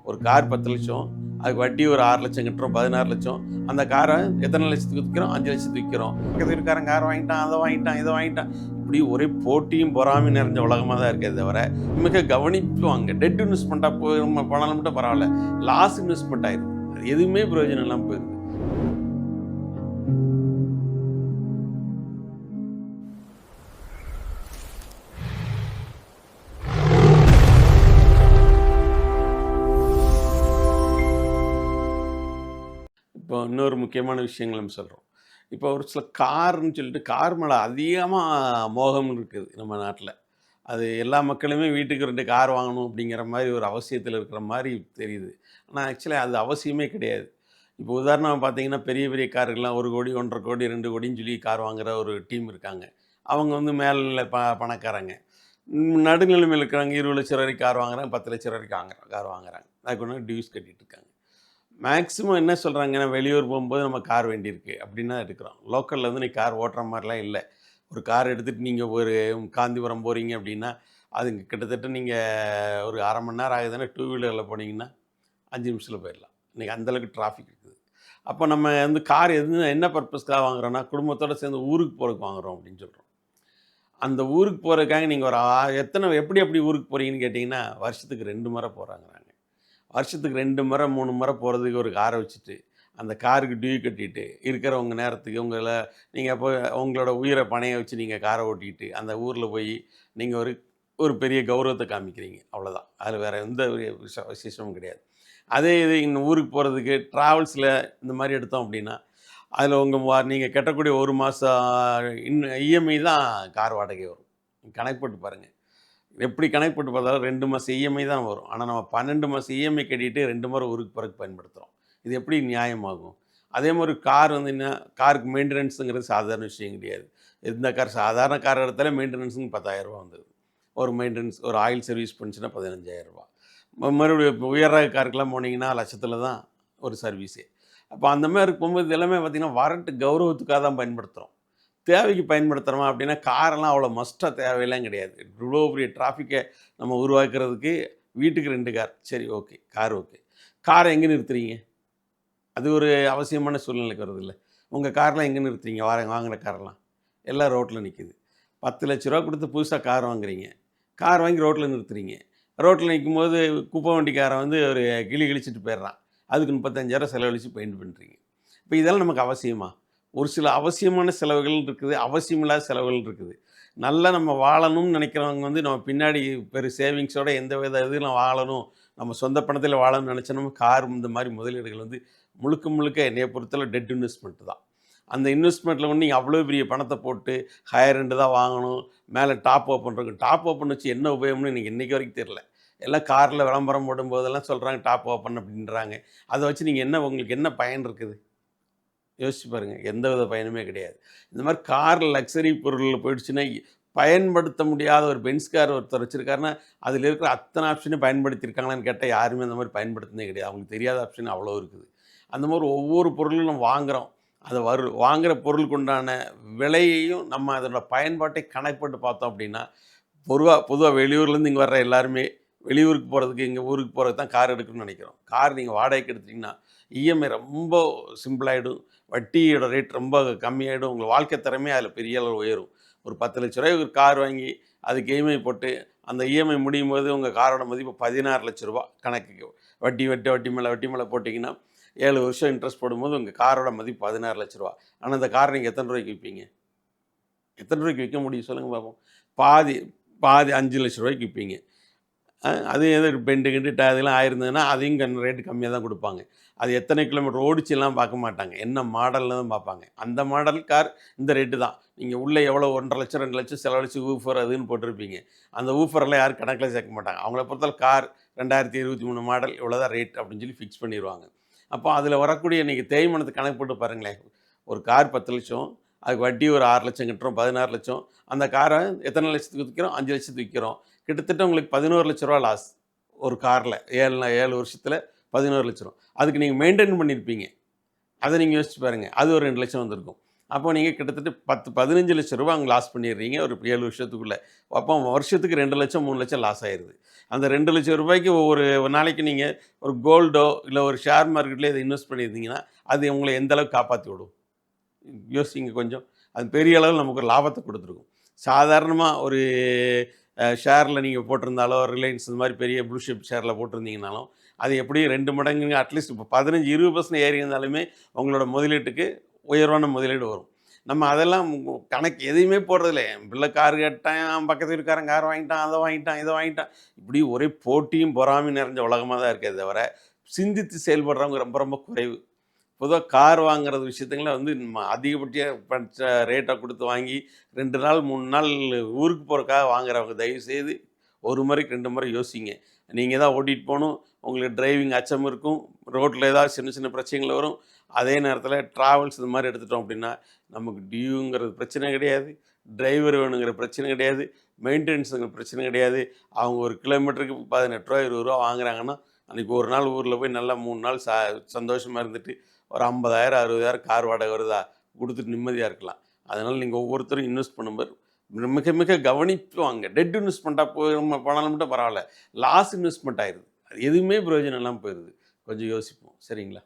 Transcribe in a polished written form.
ஒரு கார் 10,00,000, அதுக்கு வட்டி ஒரு 6,00,000 கட்டுறோம், 16,00,000. அந்த காரை எத்தனை லட்சத்துக்கு விற்கிறோம்? 5,00,000த்துக்கு விற்கிறோம். பக்கத்து வீட்டுக்காரன் கார் வாங்கிட்டான், அதை வாங்கிட்டான், இதை வாங்கிட்டான். இப்படி ஒரே போட்டியும் பொறாமையும் நிறைஞ்ச உலகமாக தான் இருக்கே தவிர, மிக கவனிப்புவாங்க. டெட் இன்வெஸ்ட்மெண்ட்டாக போய் பணம் மட்டும் பரவாயில்ல, லாஸ் இன்வெஸ்ட்மெண்ட் ஆயிடுது. அது எதுவுமே பிரயோஜனம் இல்லாமல் போயிடுது. இப்போ இன்னொரு முக்கியமான விஷயங்கள் நம்ம சொல்கிறோம். இப்போ ஒரு சில கார்ன்னு சொல்லிட்டு கார் மேலே அதிகமாக மோகம் இருக்குது நம்ம நாட்டில். அது எல்லா மக்களுமே வீட்டுக்கு 2 கார் வாங்கணும் அப்படிங்கிற மாதிரி ஒரு அவசியத்தில் இருக்கிற மாதிரி தெரியுது. ஆனால் ஆக்சுவலி அது அவசியமே கிடையாது. இப்போ உதாரணமாக பார்த்தீங்கன்னா, பெரிய பெரிய காருக்கெல்லாம் 1,00,00,000, 1,50,00,000, 2,00,00,000ன்னு சொல்லி கார் வாங்குற ஒரு டீம் இருக்காங்க. அவங்க வந்து மேல்நிலை பணக்காரங்க. நடுநிலைமையில் இருக்கிறவங்க 20,00,000 வரைக்கும் கார் வாங்குறாங்க, 10,00,000 வரைக்கும் கார் வாங்குறாங்க. அதுக்கு ஒன்று டியூஸ் கட்டிட்டு இருக்காங்க. மேக்ஸிமம் என்ன சொல்கிறாங்கன்னா, வெளியூர் போகும்போது நம்ம கார் வேண்டியிருக்கு அப்படின்னா எடுக்கிறோம். லோக்கலில் வந்து நீ கார் ஓட்டுற மாதிரிலாம் இல்லை. ஒரு கார் எடுத்துகிட்டு நீங்கள் ஒரு காந்திபுரம் போகிறீங்க அப்படின்னா, அதுங்க கிட்டத்தட்ட நீங்கள் ஒரு 1/2 மணி நேரம் ஆகுதுன்னா, 2 வீலரில் போனீங்கன்னா 5 நிமிஷத்தில் போயிடலாம். இன்றைக்கி அந்தளவுக்கு டிராஃபிக் இருக்குது. அப்போ நம்ம வந்து கார் என்ன பர்பஸ்க்காக வாங்குறோன்னா, குடும்பத்தோடு சேர்ந்து ஊருக்கு போகிறதுக்கு வாங்குகிறோம் அப்படின்னு சொல்கிறோம். அந்த ஊருக்கு போகிறதுக்காக நீங்கள் ஒரு எப்படி ஊருக்கு போகிறீங்கன்னு கேட்டிங்கன்னா, வருஷத்துக்கு 2 முறை போகிறாங்கிறாங்க. வருஷத்துக்கு 2 முறை 3 முறை போகிறதுக்கு ஒரு காரை வச்சுட்டு, அந்த காருக்கு டியூ கட்டிட்டு, இருக்கிறவங்க நேரத்துக்கு நீங்கள் போய் உங்களோட உயிரை பணைய வச்சு நீங்கள் காரை ஓட்டிக்கிட்டு, அந்த ஊரில் போய் நீங்கள் ஒரு ஒரு பெரிய கௌரவத்தை காமிக்கிறீங்க. அவ்வளோதான். அதில் வேறு எந்த ஒரு விசேஷமும் கிடையாது. அதே இது இந்த ஊருக்கு போகிறதுக்கு ட்ராவல்ஸில் இந்த மாதிரி எடுத்தோம் அப்படின்னா, அதில் நீங்கள் கட்டக்கூடிய 1 மாதம் இஎம்ஐ தான் கார் வாடகை வரும். கணக்கு போட்டு பாருங்கள். எப்படி கணக்கு போட்டு பார்த்தாலும் 2 மாதம் இஎம்ஐ தான் வரும். ஆனால் நம்ம 12 மாதம் இஎம்ஐ கட்டிட்டு 2 முறை ஊருக்கு போகிறதுக்கு பயன்படுத்துகிறோம். இது எப்படி நியாயமாகும்? அதே மாதிரி கார் வந்து என்ன, காருக்கு மெயின்டெனன்ஸுங்கிறது சாதாரண விஷயம் கிடையாது. எந்த கார் சாதாரண கார் எடுத்தாலே மெயின்டெனன்ஸுங்க 10,000 வந்துடுது. ஒரு மெயின்டெனன்ஸ் ஒரு ஆயில் சர்வீஸ் பண்ணுச்சுன்னா 15,000. மறுபடியும் உயர் ரக காருக்கெல்லாம் போனீங்கன்னா லட்சத்தில் தான் ஒரு சர்வீஸே. அப்போ அந்த மாதிரி இருக்கும்போது எல்லாமே பார்த்திங்கன்னா வரட்டு கௌரவத்துக்காக தான் பயன்படுத்துகிறோம். தேவைக்கு பயன்படுத்துகிறோமா அப்படின்னா காரெல்லாம் அவ்வளோ மஸ்ட்டாக தேவையெல்லாம் கிடையாது. இவ்வளோ பெரிய டிராஃபிக்கை நம்ம உருவாக்குறதுக்கு வீட்டுக்கு 2 கார். சரி, ஓகே, கார் ஓகே. காரை எங்கே நிறுத்துறீங்க? அது ஒரு அவசியமான சூழ்நிலைக்கு வருது இல்லை? உங்கள் கார்லாம் எங்கே நிறுத்துறீங்க? வாங்குகிற காரெல்லாம் எல்லாம் ரோட்டில் நிற்கிது. 10,00,000 கொடுத்து புதுசாக கார் வாங்குறீங்க. கார் வாங்கி ரோட்டில் நிறுத்துறீங்க. ரோட்டில் நிற்கும்போது குப்பை வண்டிக்காரன் வந்து ஒரு கிழிச்சிட்டு போயிடுறான். அதுக்கு 35,000 செலவழித்து பெயிண்ட் பண்ணுறீங்க. இப்போ இதெல்லாம் நமக்கு அவசியமா? ஒரு சில அவசியமான செலவுகள் இருக்குது, அவசியமில்லாத செலவுகள் இருக்குது. நல்லா நம்ம வாழணும்னு நினைக்கிறவங்க வந்து நம்ம பின்னாடி சேவிங்ஸோட எந்த வித இதிலும் வாழணும், நம்ம சொந்த பணத்தில் வாழணும்னு நினச்சோன்னா கார் இந்த மாதிரி முதலீடுகள் வந்து முழுக்க முழுக்க என்னைய பொறுத்தளவு டெட் இன்வெஸ்ட்மெண்ட் தான். அந்த இன்வெஸ்ட்மெண்ட்டில் வந்து நீங்கள் அவ்வளோ பெரிய பணத்தை போட்டு ஹையர் எண்டு தான் வாங்கணும், மேலே டாப் ஓப்பன் இருக்கும். டாப் ஓப்பன் வச்சு என்ன உபயோகம்னு எனக்கு இன்றைக்கி வரைக்கும் தெரியல. எல்லாம் காரில் விளம்பரம் போடும்போதெல்லாம் சொல்கிறாங்க டாப் ஓப்பன் அப்படின்றாங்க. அதை வச்சு நீங்கள் உங்களுக்கு என்ன பயன் இருக்குது? யோசிச்சு பாருங்கள். எந்த வித பயனுமே கிடையாது. இந்த மாதிரி கார் லக்ஸரி பொருளில் போயிடுச்சுன்னா, பயன்படுத்த முடியாத ஒரு பென்ஸ் கார் ஒருத்தர் வச்சுருக்காருன்னா, அதில் இருக்கிற அத்தனை ஆப்ஷனையும் பயன்படுத்தியிருக்காங்களான்னு கேட்டால் யாருமே அந்த மாதிரி பயன்படுத்தினே கிடையாது. அவங்களுக்கு தெரியாத ஆப்ஷன் அவ்வளோ இருக்குது. அந்த மாதிரி ஒவ்வொரு பொருளும் நம்ம வாங்குகிறோம். அதை வாங்குகிற பொருளுக்கு உண்டான விலையையும் நம்ம அதோட பயன்பாட்டை கணக்கு பார்த்தோம் அப்படின்னா, பொதுவாக வெளியூர்லேருந்து இங்கே வர்ற எல்லாருமே வெளியூருக்கு போகிறதுக்கு, இங்கே ஊருக்கு போகிறதுக்கு தான் கார் எடுக்கணும்னு நினைக்கிறோம். கார் நீங்கள் வாடகைக்கு எடுத்திங்கன்னா இஎம்ஐ ரொம்ப சிம்பிளாகிடும். வட்டியோட ரேட் ரொம்ப கம்மியாகிடும். உங்கள் வாழ்க்கை திறமே அதில் பெரிய அளவு உயரும். ஒரு 10,00,000 ஒரு கார் வாங்கி அதுக்கு இஎம்ஐ போட்டு அந்த இஎம்ஐ முடியும் போது உங்கள் காரோட மதிப்பு 16,00,000 கணக்குக்கு. வட்டி மேலே போட்டிங்கன்னா 7 வருஷம் இன்ட்ரெஸ்ட் போடும்போது உங்கள் காரோட மதிப்பு 16,00,000. ஆனால் அந்த காரை நீங்கள் எத்தனை ரூபாய்க்கு விற்பீங்க? எத்தனை ரூபாய்க்கு விற்க முடியும் சொல்லுங்கள் பார்ப்போம்? பாதி 5,00,000 விற்பீங்க. அது எது பெண்டு கிண்டு அதெல்லாம் ஆயிருந்ததுன்னா அதையும் ரேட்டு கம்மியாக தான் கொடுப்பாங்க. அது எத்தனை கிலோமீட்டர் ஓடிச்சுலாம் பார்க்க மாட்டாங்க, என்ன மாடல்னு தான் பார்ப்பாங்க. அந்த மாடல் கார் இந்த ரேட்டு தான். நீங்கள் உள்ளே எவ்வளோ 1,50,000 2,00,000 செலவழித்து ஊஃபர் அதுன்னு போட்டிருப்பீங்க. அந்த ஊஃபரெல்லாம் யாரும் கணக்கில் சேர்க்க மாட்டாங்க. அவங்கள பொறுத்தவரை கார் 2023 மாடல் இவ்வளோ தான் ரேட் அப்படின்னு சொல்லி ஃபிக்ஸ் பண்ணிடுவாங்க. அப்போ அதில் வரக்கூடிய நீங்கள் தேய்மானத்தை கணக்கு போட்டு பாருங்களேன். ஒரு கார் 10,00,000, அதுக்கு வட்டி ஒரு 6,00,000 கட்டுறோம், 16,00,000. அந்த காரை எத்தனை லட்சத்துக்கு விற்கிறோம்? 5,00,000 விற்கிறோம். கிட்டத்தட்ட உங்களுக்கு 11,00,000 லாஸ் ஒரு காரில். 7 வருஷத்தில் 11,00,000. அதுக்கு நீங்கள் மெயின்டைன் பண்ணியிருப்பீங்க. அதை நீங்கள் யோசிச்சு பாருங்கள். அது ஒரு 2,00,000 வந்திருக்கும். அப்போ நீங்க கிட்டத்தட்ட 10, 15 லட்சம் ரூபாய் அங்க லாஸ் பண்ணிடுறீங்க ஒரு 7 வருஷத்துக்குள்ள. அப்போ வருஷத்துக்கு 2 லட்சம், 3 லட்சம் லாஸ் ஆயிருது. அந்த 2 லட்சம் ரூபாய்க்கு ஒவ்வொரு நாளைக்கு நீங்க ஒரு கோல்டோ, இல்ல ஒரு ஷேர் மார்க்கெட்லயோ இத இன்வெஸ்ட் பண்ணியிருந்தீங்கன்னா, அது உங்கள எந்த அளவுக்கு காப்பாத்தி விடும்? யோசிங்க கொஞ்சம். அது பெரிய அளவுல நமக்கு ஒரு லாபத்த குடுத்துருக்கும். சாதாரணமா ஒரு ஷேர்ல நீங்க போட்டிருந்தாலோ, ரிலையன்ஸ் இந்த மாரி பெரிய ப்ளூ சிப் ஷேர்ல போட்டிருந்தீங்கனாலும், அது எப்படியும் 2 மடங்குங்க அட்லீஸ்ட் இப்போ 15, 20% ஏறி இருந்தாலுமே உங்களோட முதலீட்டுக்கு உயர்வான முதலீடு வரும். நம்ம அதெல்லாம் கணக்கு எதையுமே போடுறதில்ல. என் பிள்ளை கார் கேட்டான், பக்கத்து வீட்டுக்காரன் கார் வாங்கிட்டான், அத வாங்கிட்டான், இத வாங்கிட்டான். இப்படி ஒரே போட்டியும், பொறாமையும் நிறைஞ்ச உலகமா தான் இருக்கே தவிர, சிந்தித்து செயல்படுறவங்க ரொம்ப ரொம்ப குறைவு. பொதுவா கார் வாங்குறது விஷயத்துங்கள வந்து அதிகபட்ச பட்ச ரேட்ட குடுத்து வாங்கி 2 நாள், 3 நாள் ஊருக்கு போறதுக்காக வாங்குறவங்க தயவுசெய்து 1 முறைக்கு 2 முறை யோசிங்க. நீங்க தான் ஓட்டிட்டு போணும். உங்களுக்கு டிரைவிங் அச்சம் இருக்கும். ரோட்ல ஏதாவது சின்ன சின்ன பிரச்சனைகள் வரும். அதே நேரத்தில டிராவல்ஸ் இது மாரி எடுத்துட்டோம் அப்படின்னா, நமக்கு டியூங்கிறது பிரச்சனை கிடையாது. டிரைவர் வேணுங்கிற பிரச்சனை கிடையாது. மெயின்டெனன்ஸுங்கிற பிரச்சனை கிடையாது. அவங்க ஒரு கிலோமீட்டருக்கு ரூ. 18 ரூ. 20 வாங்குறாங்கன்னா, அன்னைக்கு ஒரு நாள் ஊர்ல போய் நல்லா 3 நாள் சந்தோஷமா இருந்துட்டு ஒரு 50,000 60,000 கார் வாடகை வருதா? குடுத்துட்டு நிம்மதியா இருக்கலாம். அதனால நீங்க ஒவ்வொருத்தரும் இன்வெஸ்ட் பண்ணும்போது மிக மிக கவனித்து வாங்குங்க. டெட் இன்வெஸ்ட்மெண்ட்டா போனாலும் மட்டும் பரவால்ல. லாஸ் இன்வெஸ்ட்மெண்ட் ஆயிருது. அது எதுவுமே பிரயோஜனம் இல்லாம போயிருது. கொஞ்சம் யோசிப்போம். சரிங்களா?